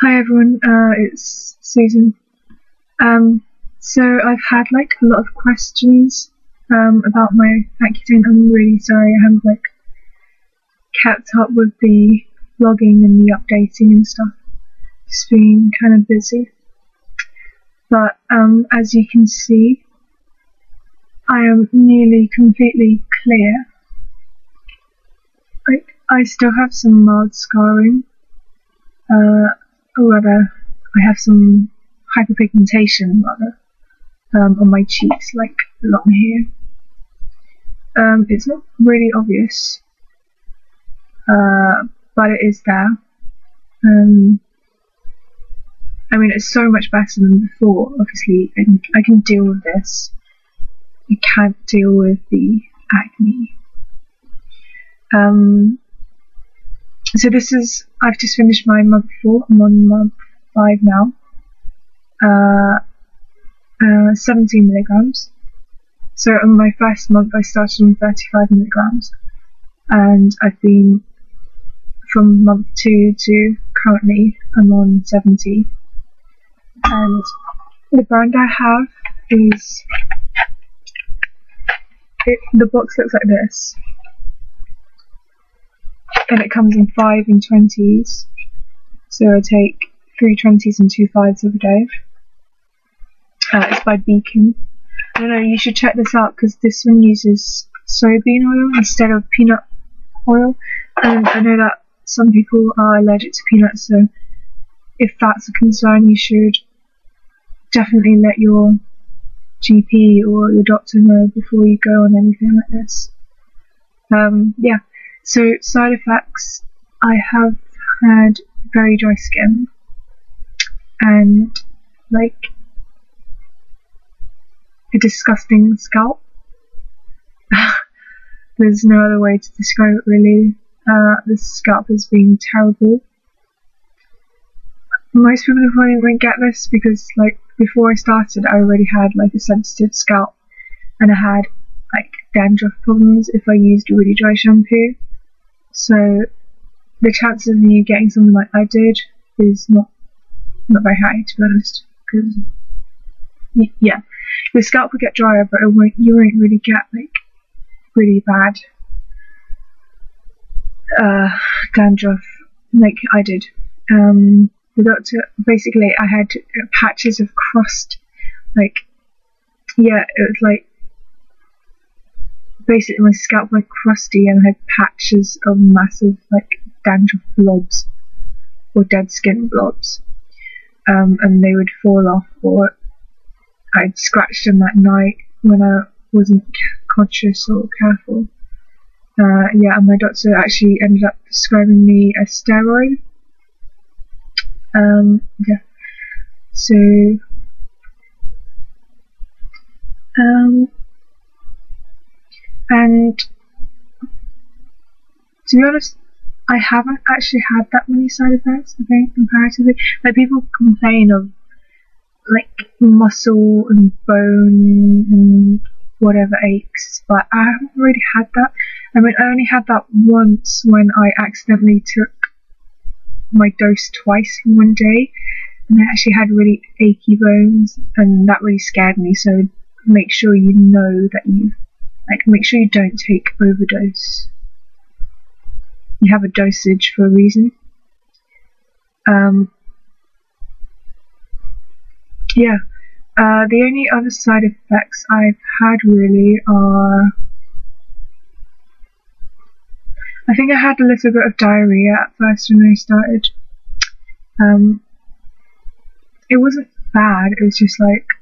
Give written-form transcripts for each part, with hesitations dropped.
Hi everyone, it's Susan. So I've had like a lot of questions about my Accutane. I'm really sorry I haven't like kept up with the vlogging and the updating and stuff. Just been kind of busy. But as you can see, I am nearly completely clear. Like, I still have some mild scarring. Or rather, I have some hyper-pigmentation on my cheeks, like along here. It's not really obvious, but it is there. I mean, it's so much better than before, obviously, and I can deal with this. I can't deal with the acne. So this is, I've just finished my month 4, I'm on month 5 now. 17 milligrams. So in my first month I started on 35 milligrams, and I've been from month 2 to currently I'm on 70. And the brand I have is, the box looks like this. And it comes in 5 and 20s, so I take 3 20s and 2 5s every day. It's by Beacon. I don't know, you should check this out because this one uses soybean oil instead of peanut oil, and I know that some people are allergic to peanuts, so if that's a concern you should definitely let your GP or your doctor know before you go on anything like this. Yeah. So, side effects, I have had very dry skin and like a disgusting scalp. There's no other way to describe it really. The scalp has been terrible. Most people probably won't get this because like before I started I already had like a sensitive scalp, and I had like dandruff problems if I used a really dry shampoo. So the chances of you getting something like I did is not very high, to be honest. Because yeah, your scalp will get drier, but you won't really get like really bad dandruff like I did. The doctor, basically, I had patches of crust. Like, yeah, it was like, basically my scalp was crusty and I had patches of massive like dandruff blobs or dead skin blobs, and they would fall off, or I'd scratch them at night when I wasn't conscious or careful. Yeah, and my doctor actually ended up prescribing me a steroid. Yeah, so and to be honest, I haven't actually had that many side effects, I think, comparatively. Like, people complain of like muscle and bone and whatever aches, but I haven't really had that. I mean, I only had that once when I accidentally took my dose twice in one day, and I actually had really achy bones, and that really scared me. So make sure you know that make sure you don't take overdose. You have a dosage for a reason. Yeah. The only other side effects I've had really are, I think I had a little bit of diarrhea at first when I started. It wasn't bad, it was just like,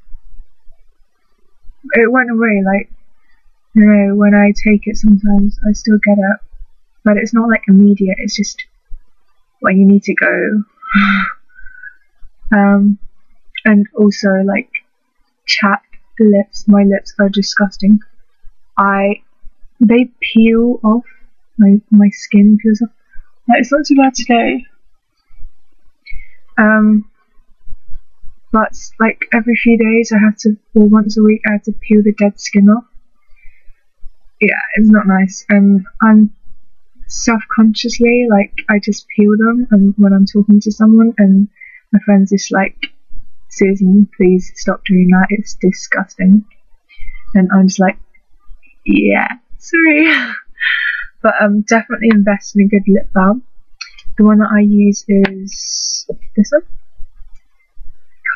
it went away. Like, you know, when I take it sometimes I still get it, but it's not like immediate, it's just when you need to go. And also like chapped lips, my lips are disgusting. They peel off, my skin peels off. Like, it's not too bad today. But like every few days I have to, or once a week I have to peel the dead skin off. Yeah, it's not nice, and I'm self-consciously, like, I just peel them when I'm talking to someone, and my friend's just like, Susan, please stop doing that, it's disgusting. And I'm just like, yeah, sorry. But definitely invest in a good lip balm. The one that I use is this one,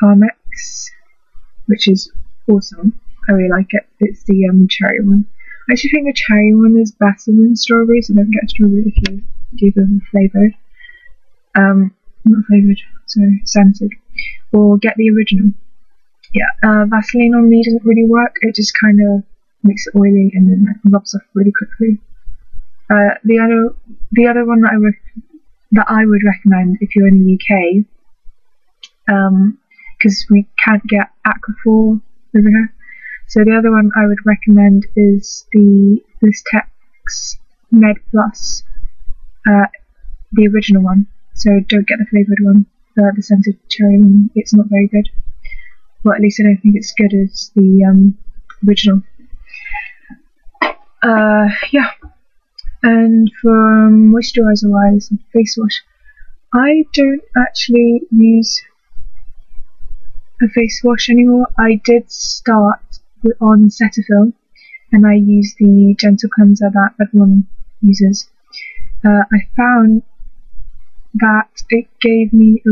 Carmex, which is awesome. I really like it. It's the cherry one. I actually think the cherry one is better than strawberry, so don't get strawberry if you do them flavoured. Not flavoured, sorry, scented. Or get the original. Yeah, Vaseline on me doesn't really work. It just kind of makes it oily and then it rubs off really quickly. The other one that I would recommend if you're in the UK, because we can't get Aquaphor over here. So the other one I would recommend is the Blistex Med Plus, the original one. So don't get the flavoured one, the scented cherry one. It's not very good. Well, at least I don't think it's good as the original. Yeah. And for moisturiser wise and face wash, I don't actually use a face wash anymore. I did start on Cetaphil, and I use the gentle cleanser that everyone uses. I found that it gave me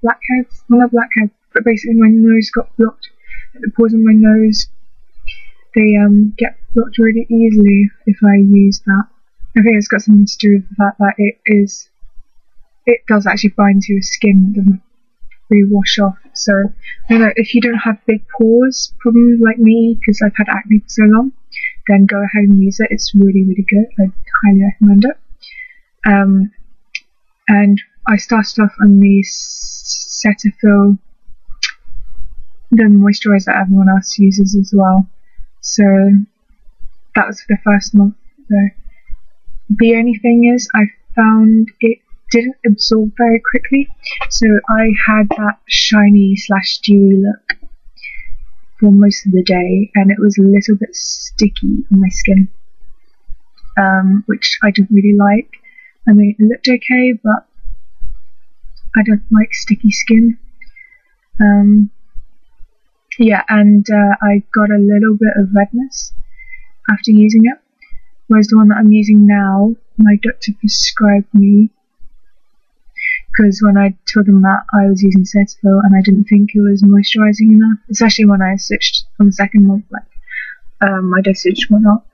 blackheads. Well, not blackheads, but basically my nose got blocked. The pores in my nose, they get blocked really easily if I use that. I think it's got something to do with the fact that it does actually bind to your skin. It doesn't really wash off. So, you know, if you don't have big pores problems like me, because I've had acne for so long, then go ahead and use it. It's really, really good. I highly recommend it. And I started off on the Cetaphil, the moisturiser that everyone else uses as well. So that was for the first month. So the only thing is, I found it didn't absorb very quickly, so I had that shiny / dewy look for most of the day, and it was a little bit sticky on my skin, which I didn't really like. I mean, it looked okay, but I don't like sticky skin. Yeah, and I got a little bit of redness after using it, whereas the one that I'm using now, my doctor prescribed me, because when I told them that I was using Cetaphil and I didn't think it was moisturising enough, especially when I switched on the second month, like my dosage went up.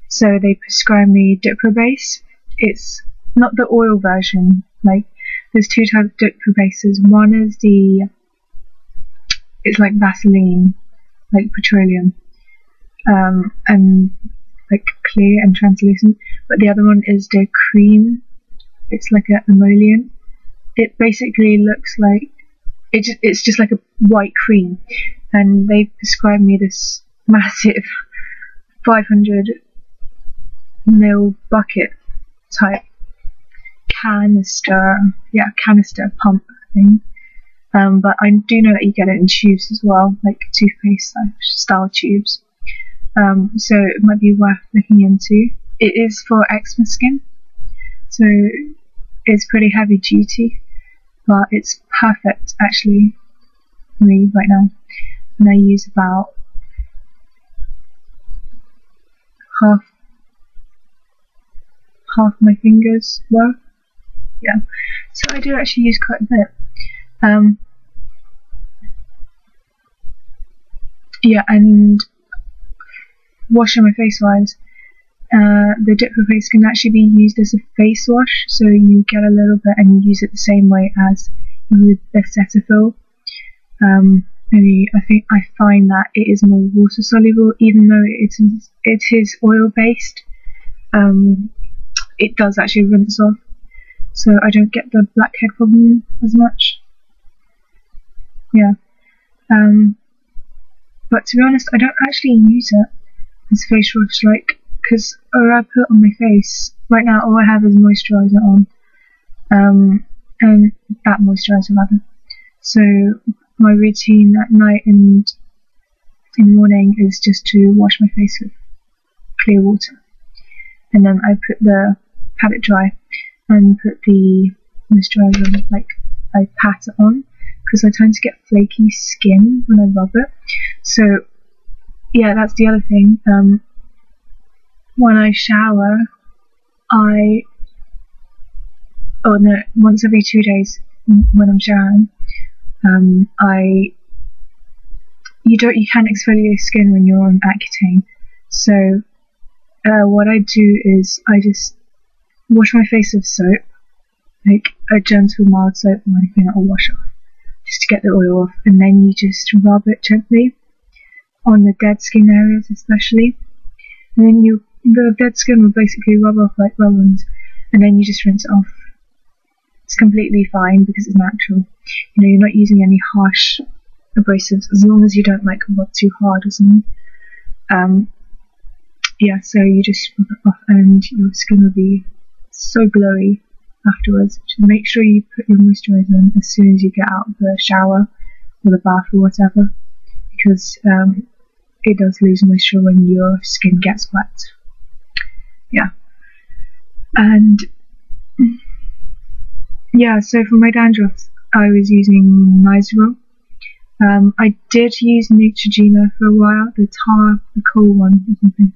So they prescribed me Diprobase. It's not the oil version. Like, there's two types of Diprobases. One is it's like Vaseline, like petroleum, and like clear and translucent. But the other one is the cream. It's like an emollient. It basically looks like it's just like a white cream, and they prescribed me this massive 500ml bucket type canister pump thing. But I do know that you get it in tubes as well, like toothpaste style tubes. So it might be worth looking into. It is for eczema skin, so it's pretty heavy duty, but it's perfect actually for me right now. And I use about half my fingers worth. Yeah, so I do actually use quite a bit. Yeah, and washing my face wise, the Diprobase can actually be used as a face wash, so you get a little bit and you use it the same way as with the Cetaphil. Only I find that it is more water soluble, even though it is oil based. It does actually rinse off, so I don't get the blackhead problem as much. Yeah. But to be honest, I don't actually use it as face wash, like, because I put on my face right now. All I have is moisturizer on, and that moisturizer rather. So my routine at night and in the morning is just to wash my face with clear water, and then I pat it dry and put the moisturizer on, like I pat it on, because I tend to get flaky skin when I rub it. So yeah, that's the other thing. When I shower, once every 2 days when I'm showering, you can't exfoliate your skin when you're on Accutane. So what I do is I just wash my face with soap, like a gentle mild soap or anything that will wash off, just to get the oil off, and then you just rub it gently on the dead skin areas especially, and then the dead skin will basically rub off like rub-ons, and then you just rinse it off. It's completely fine because it's natural. You know, you're not using any harsh abrasives, as long as you don't like rub too hard or something. Yeah, so you just rub it off and your skin will be so glowy afterwards. Just make sure you put your moisturizer on as soon as you get out of the shower or the bath or whatever, because it does lose moisture when your skin gets wet. Yeah. And yeah, so for my dandruff, I was using Nizoral. I did use Neutrogena for a while, the coal one or something.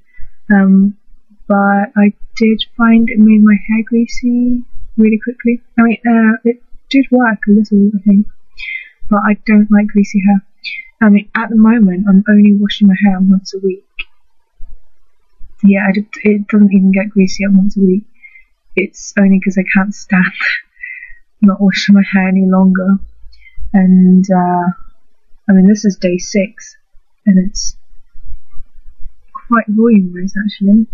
But I did find it made my hair greasy really quickly. I mean, it did work a little, I think, but I don't like greasy hair. I mean, at the moment, I'm only washing my hair once a week. Yeah, it doesn't even get greasy at once a week. It's only because I can't stand not washing my hair any longer. And I mean, this is day 6, and it's quite voluminous actually.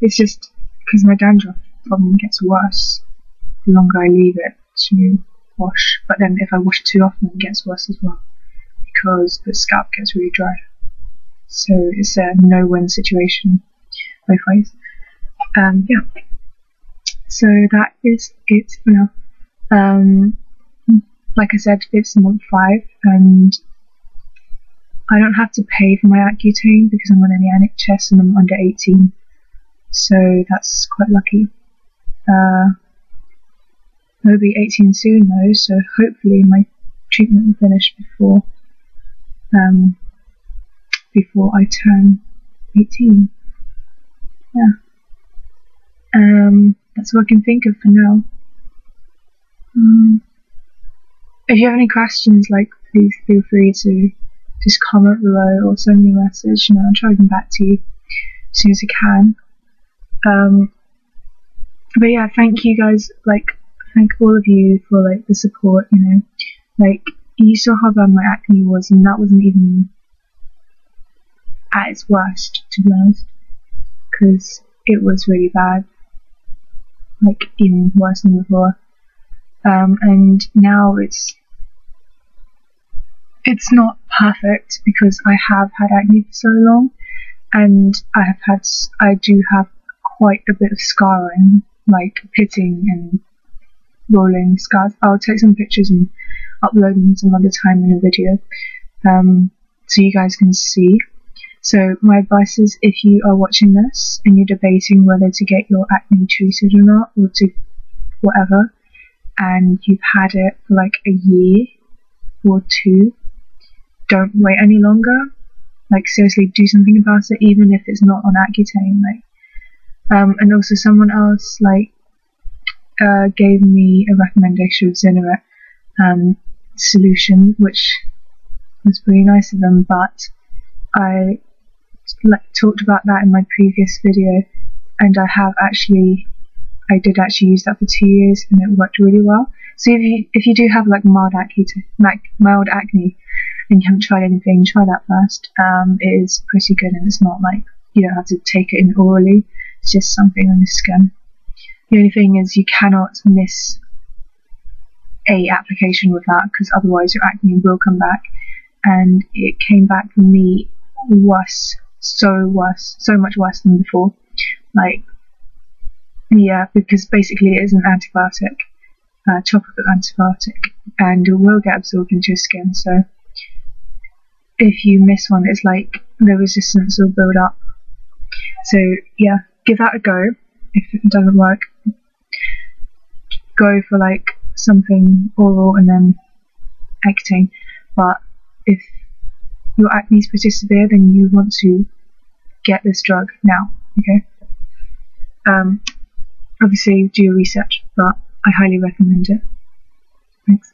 It's just because my dandruff problem gets worse the longer I leave it to wash. But then if I wash too often, it gets worse as well, because the scalp gets really dry. So it's a no-win situation both ways. Yeah. So that is it for now. Like I said, it's month 5, and I don't have to pay for my Accutane because I'm on the NHS and I'm under 18. So that's quite lucky. I'll be 18 soon though, so hopefully my treatment will finish before I turn 18. Yeah. That's what I can think of for now. If you have any questions, please feel free to just comment below or send me a message. I'll try to get back to you as soon as I can. But yeah, thank you guys. Thank all of you for the support. You saw how bad my acne was, and that wasn't even at its worst, to be honest, because it was really bad, even worse than before. And now it's not perfect because I have had acne for so long, and I do have quite a bit of scarring, pitting and rolling scars. I'll take some pictures and upload them some other time in a video, so you guys can see. So my advice is, if you are watching this and you're debating whether to get your acne treated or not, or to whatever, and you've had it for a year or 2, don't wait any longer. Seriously, do something about it, even if it's not on Accutane. And also someone else gave me a recommendation of Zineret solution, which was pretty nice of them, but I talked about that in my previous video, and I did actually use that for 2 years, and it worked really well. So if you do have mild acne and you haven't tried anything, try that first. It is pretty good, and it's not you don't have to take it in orally. It's just something on your skin. The only thing is you cannot miss a application with that, because otherwise your acne will come back. And it came back for me worse, so much worse than before. Yeah, because basically it is an antibiotic, topical antibiotic, and it will get absorbed into your skin. So if you miss one, it's the resistance will build up. So yeah, give that a go. If it doesn't work, go for something oral and then Accutane. But if your acne is pretty severe, then you want to get this drug now, okay? Obviously do your research, but I highly recommend it. Thanks.